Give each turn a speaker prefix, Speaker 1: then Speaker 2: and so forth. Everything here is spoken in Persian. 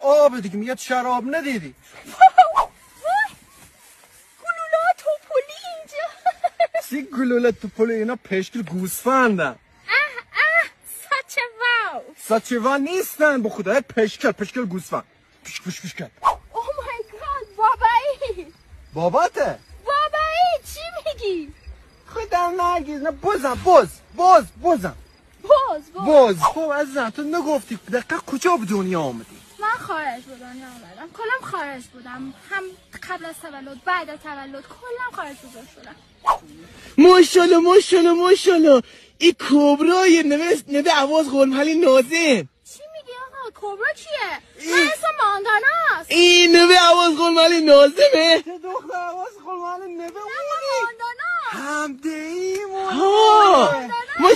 Speaker 1: آب دیگه، میگه شراب ندیدی.
Speaker 2: گلولات توپلی اینجا.
Speaker 1: سی گلولات توپلی اینا پشکل گوسفندن. ساچوا نیستن به خدا، پشکل گوسفند. پشکل.
Speaker 2: اوه مای گاد، بابایی.
Speaker 1: باباته؟
Speaker 2: بابایی چی میگی؟
Speaker 1: خودم نگیز، نه بازم. خب عزیزم تو نگفتی دقیقا کجا به دنیا آمدی؟
Speaker 2: من خارج به دنیا آمدم، کلم خارج بودم، هم قبل از تولد، بعد از تولد، کلم خارج بزرگ شدم.
Speaker 3: ماشالله این کبرای نوه عواز قرمحلی نازم.
Speaker 2: چی میگی آقا؟ کبرا کیه؟ من اسم مانداناست.
Speaker 3: این نوه عواز قرمحلی نازمه؟
Speaker 1: چه دختر عواز قرمحلی نوه
Speaker 2: ماندانا
Speaker 1: همده ای
Speaker 3: ما